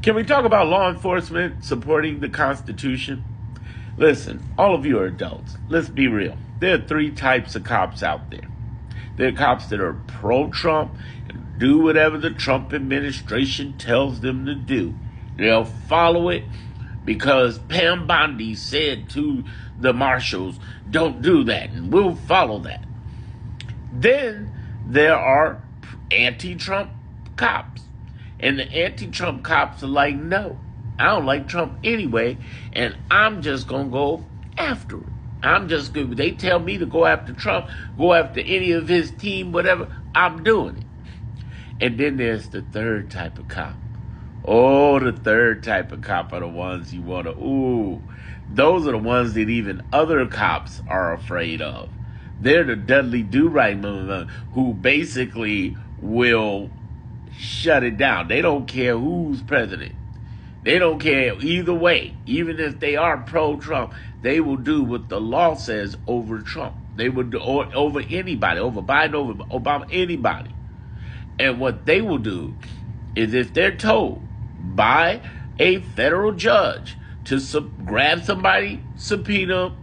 Can we talk about law enforcement supporting the Constitution? Listen, all of you are adults. Let's be real. There are three types of cops out there. There are cops that are pro-Trump and do whatever the Trump administration tells them to do. They'll follow it because Pam Bondi said to the Marshals, don't do that, and we'll follow that. Then there are anti-Trump cops. And the anti-Trump cops are like, no, I don't like Trump anyway, and I'm just going to go after him. I'm just going to, they tell me to go after Trump, go after any of his team, whatever, I'm doing it. And then there's the third type of cop. Oh, the third type of cop are the ones you want to, those are the ones that even other cops are afraid of. They're the Dudley Do-Right movement who basically will shut it down. They don't care who's president. They don't care either way. Even if they are pro-Trump, they will do what the law says over Trump. They would do over anybody, over Biden, over Obama, anybody. And what they will do is if they're told by a federal judge to grab somebody, subpoena,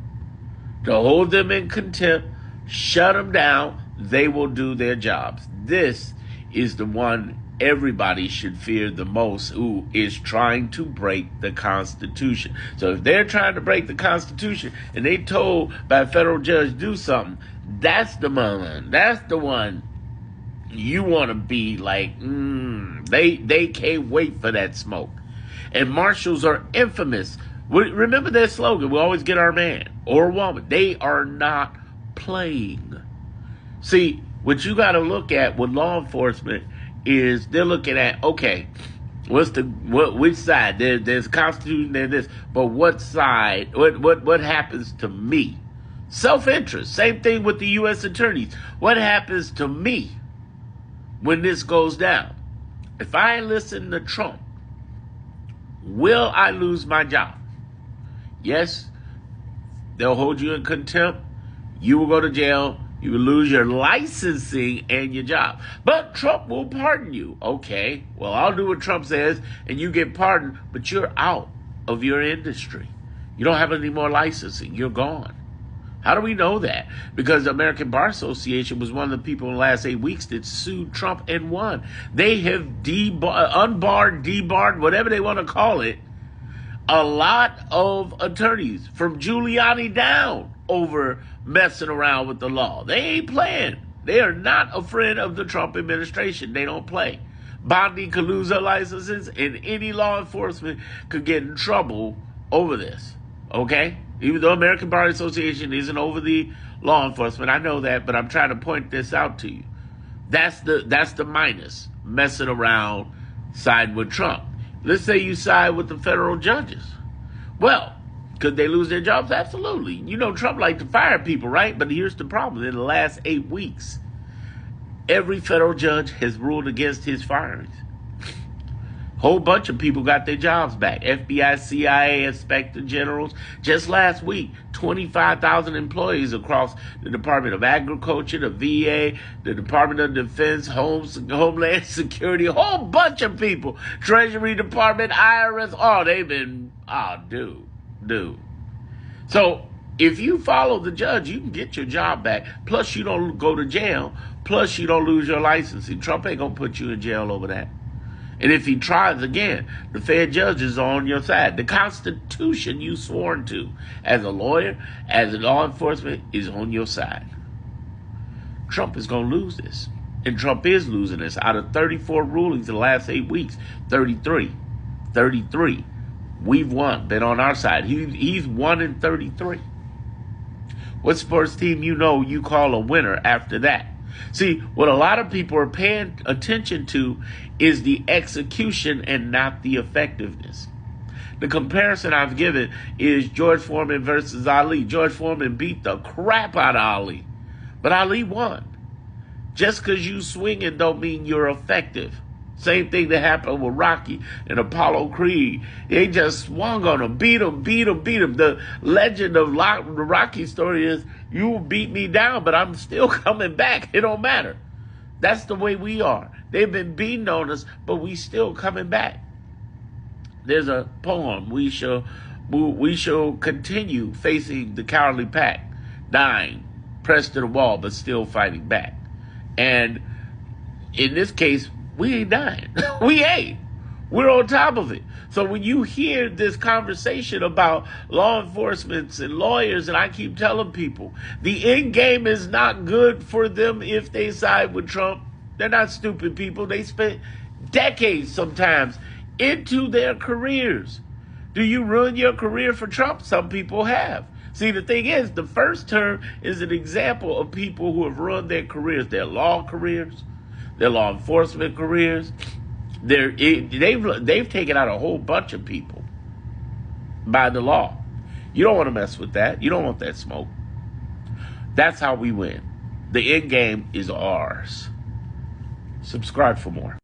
to hold them in contempt, shut them down, they will do their jobs. This is the one everybody should fear the most, who is trying to break the Constitution. So if they're trying to break the Constitution and they told by a federal judge to do something, that's the one. That's the one you want to be like, they can't wait for that smoke. And Marshals are infamous. Remember their slogan, we always get our man or woman. They are not playing. See, what you got to look at with law enforcement is they're looking at, okay, which side? There's Constitution, there's this, but what side, what happens to me? Self-interest. Same thing with the U.S. attorneys. What happens to me when this goes down? If I listen to Trump, will I lose my job? Yes, they'll hold you in contempt. You will go to jail. You will lose your licensing and your job. But Trump will pardon you. Okay, well, I'll do what Trump says, and you get pardoned, but you're out of your industry. You don't have any more licensing. You're gone. How do we know that? Because the American Bar Association was one of the people in the last 8 weeks that sued Trump and won. They have unbarred, debarred, whatever they want to call it, a lot of attorneys from Giuliani down over messing around with the law. They ain't playing. They are not a friend of the Trump administration. They don't play. Bondi could lose their licenses, and any law enforcement could get in trouble over this. Okay? Even though American Bar Association isn't over the law enforcement, I know that, but I'm trying to point this out to you. That's the minus, messing around, siding with Trump. Let's say you side with the federal judges. Well, could they lose their jobs? Absolutely. You know, Trump liked to fire people, right? But here's the problem. In the last 8 weeks, every federal judge has ruled against his firings. Whole bunch of people got their jobs back. FBI, CIA, inspector generals. Just last week, 25,000 employees across the Department of Agriculture, the VA, the Department of Defense, Homeland Security, a whole bunch of people. Treasury Department, IRS, they've been, dude. So if you follow the judge, you can get your job back. Plus, you don't go to jail. Plus, you don't lose your licensing. Trump ain't going to put you in jail over that. And if he tries again, the fair judge is on your side. The Constitution you sworn to as a lawyer, as a law enforcement, is on your side. Trump is going to lose this. And Trump is losing this. Out of 34 rulings in the last 8 weeks, 33. We've won, been on our side. He's 1 in 33. What sports team you call a winner after that? See, what a lot of people are paying attention to is the execution and not the effectiveness. The comparison I've given is George Foreman versus Ali. George Foreman beat the crap out of Ali, but Ali won. Just because you swinging don't mean you're effective. Same thing that happened with Rocky and Apollo Creed. They just swung on him, beat him. The legend of the Rocky story is, you beat me down, but I'm still coming back. It don't matter. That's the way we are. They've been beating on us, but we still coming back. There's a poem, we shall continue facing the cowardly pack, dying, pressed to the wall, but still fighting back. And in this case, we ain't dying. We ain't. We're on top of it. So when you hear this conversation about law enforcement and lawyers, and I keep telling people, the end game is not good for them if they side with Trump. They're not stupid people. They spent decades sometimes into their careers. Do you ruin your career for Trump? Some people have. See, the thing is, the first term is an example of people who have ruined their careers, their law careers, their law enforcement careers. They've taken out a whole bunch of people by the law. You don't want to mess with that. You don't want that smoke. That's how we win. The end game is ours. Subscribe for more.